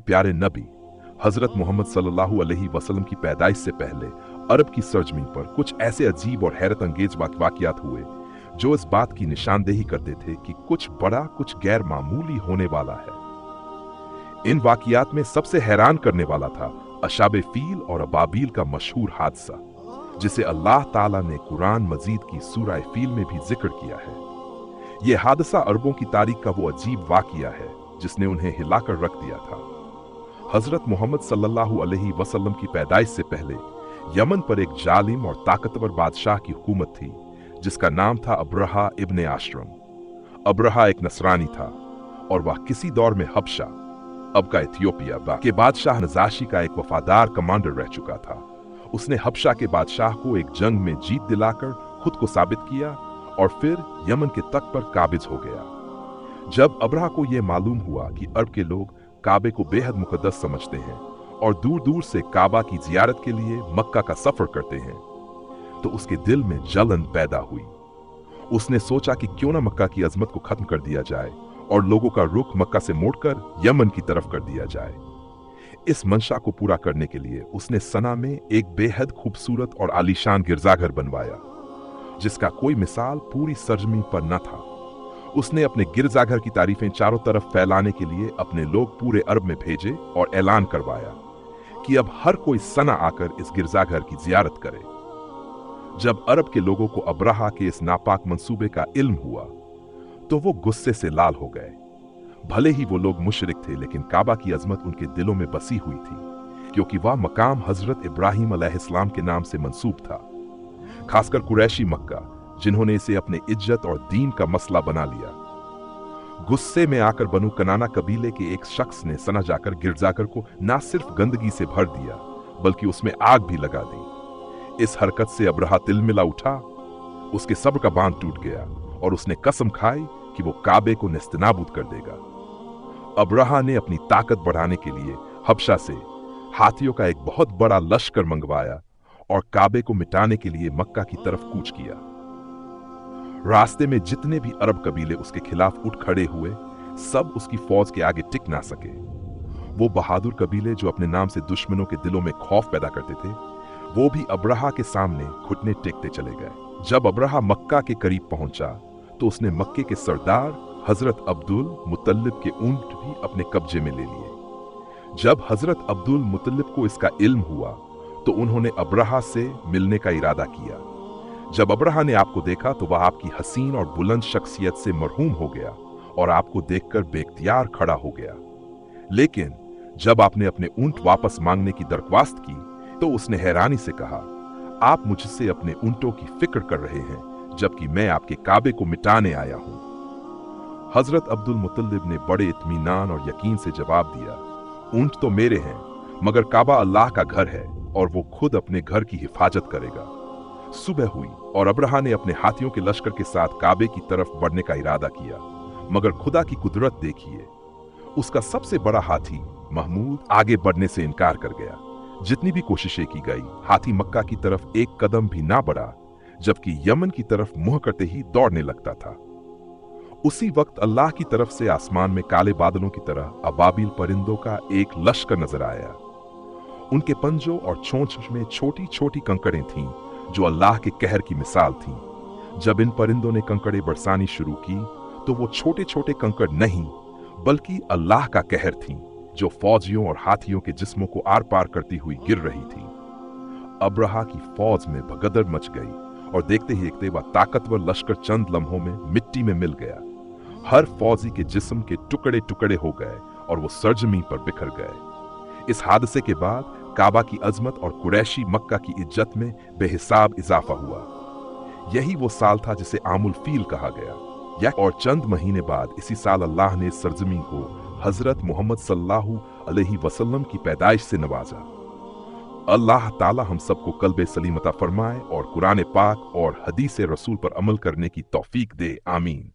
प्यारे नबी हजरत मोहम्मद सल्लल्लाहु अलैहि वसल्लम की पैदाइश से पहले अरब की सरजमीन पर कुछ ऐसे अजीब और हैरत अंगेज वाक़यात हुए जो इस बात की निशानदेही करते थे कि कुछ बड़ा कुछ गैर मामूली होने वाला है। इन वाक़यात में सबसे हैरान करने वाला था अशाबे फील और अबाबील का मशहूर हादसा, जिसे अल्लाह ताला ने कुरान मजीद की सूरह फील में भी जिक्र किया है। यह हादसा अरबों की तारीख का वो अजीब वाक़या है जिसने उन्हें हिलाकर रख दिया था। हजरत मोहम्मद सल्लल्लाहु अलैहि वसल्लम की पैदाइश से पहले यमन पर एक जालिम और ताकतवर बादशाह की हुकूमत थी जिसका नाम था अब्रहा इब्ने आश्रम। अब्रहा एक नसरानी था और वह किसी दौर में हबशा, अब का इथियोपिया, के बादशाह नजाशी का एक वफादार कमांडर रह चुका था। उसने हबशा के बादशाह को एक जंग में जीत दिलाकर खुद को साबित किया और फिर यमन के तख्त पर काबिज हो गया। जब अब्रहा को यह मालूम हुआ कि अरब के लोग काबे को बेहद मुकद्दस समझते हैं और दूर दूर से काबा की जियारत के लिए मक्का का सफर करते हैं, तो उसके दिल में जलन पैदा हुई। उसने सोचा कि क्यों ना मक्का की अजमत को खत्म कर दिया जाए और लोगों का रुख मक्का से मोड़कर यमन की तरफ कर दिया जाए। इस मंशा को पूरा करने के लिए उसने सना में एक बेहद खूबसूरत और आलीशान गिरजाघर बनवाया जिसका कोई मिसाल पूरी सरजमीन पर न था। उसने अपने गिरजाघर की तारीफें चारों तरफ फैलाने के लिए अपने लोग पूरे अरब में भेजे और ऐलान करवाया कि अब हर कोई सना आकर इस गिरजाघर की जियारत करे। जब अरब के लोगों को अब्रहा के इस नापाक मंसूबे का इल्म हुआ तो वो गुस्से से लाल हो गए। भले ही वो लोग मुशरिक थे, लेकिन काबा की अजमत उनके दिलों में बसी हुई थी क्योंकि वह मकाम हजरत इब्राहिम अलैहिस्सलाम के नाम से मंसूब था। खासकर कुरैशी मक्का, जिन्होंने इसे अपने इज्जत और दीन का मसला बना लिया। गुस्से में आकर बनु कनाना कबीले के एक शख्स ने सना जाकर गिरजाघर को न सिर्फ गंदगी से भर दिया बल्कि उसमें आग भी लगा दी। इस हरकत से अब्रहा तिलमिला उठा, उसके सब्र का बांध टूट गया और उसने कसम खाई कि वो काबे को नेस्तनाबूद कर देगा। अब्रहा ने अपनी ताकत बढ़ाने के लिए हबशा से हाथियों का एक बहुत बड़ा लश्कर मंगवाया और काबे को मिटाने के लिए मक्का की तरफ कूच किया। रास्ते में जितने भी अरब कबीले उसके खिलाफ उठ खड़े हुए, सब उसकी फौज के आगे टिक ना सके। वो बहादुर कबीले जो अपने नाम से दुश्मनों के दिलों में खौफ पैदा करते थे, वो भी अब्रहा के सामने घुटने टेकते चले गए। जब अब्रहा मक्का के करीब पहुंचा तो उसने मक्के के सरदार हजरत अब्दुल मुतल्लिब के ऊंट भी अपने कब्जे में ले लिए। जब हजरत अब्दुल मुतल्लिब को इसका इल्म हुआ तो उन्होंने अब्रहा से मिलने का इरादा किया। जब अब्रहा ने आपको देखा तो वह आपकी हसीन और बुलंद शख्सियत से मरहूम हो गया और आपको देखकर बेख्तियार खड़ा हो गया। लेकिन जब आपने अपने ऊंट वापस मांगने की दरख्वास्त की तो उसने हैरानी से कहा, आप मुझसे अपने ऊंटों की फिक्र कर रहे हैं जबकि मैं आपके काबे को मिटाने आया हूं। हजरत अब्दुल मुतल्लिब ने बड़े इत्मीनान और यकीन से जवाब दिया, ऊंट तो मेरे हैं, मगर काबा अल्लाह का घर है और वो खुद अपने घर की हिफाजत करेगा। सुबह हुई और अब्रहा ने अपने हाथियों के लश्कर के साथ काबे की तरफ बढ़ने का इरादा किया, मगर खुदा की कुदरत देखिए, उसका सबसे बड़ा हाथी महमूद आगे बढ़ने से इनकार कर गया। जितनी भी कोशिशें की गई, हाथी मक्का की तरफ एक कदम भी ना बढ़ा, जबकि यमन की तरफ मुंह करते ही दौड़ने लगता था। उसी वक्त अल्लाह की तरफ से आसमान में काले बादलों की तरह अबाबिल परिंदों का एक लश्कर नजर आया। उनके पंजों और चोंच में छोटी छोटी कंकड़ें थीं जो अल्लाह के कहर की मिसाल थीं। जब इन परिंदों ने कंकड़े बरसानी शुरू की तो वो छोटे छोटे कंकड़ नहीं बल्कि अल्लाह का कहर थीं जो फौजियों और हाथियों के जिस्मों को आर पार करती हुई गिर रही थी। अब्रहा की फौज में भगदड़ मच गई और देखते ही देखते वह ताकतवर लश्कर चंद लम्हों में मिट्टी में मिल गया। हर फौजी के जिस्म के टुकड़े टुकड़े हो गए और वो सरजमीन पर बिखर गए। इस हादसे के बाद काबा की अजमत और कुरैशी मक्का की इज्जत में बेहिसाब इजाफा हुआ। यही वो साल था जिसे आमुल फील कहा गया। और चंद महीने बाद इसी साल अल्लाह ने इस सरजमीन को हजरत मोहम्मद सल्लल्लाहु अलैहि वसल्लम की पैदाइश से नवाजा। अल्लाह ताला हम सबको कल्बे सलीमता फरमाए और कुरान पाक और हदीस रसूल पर अमल करने की तौफीक दे। आमीन।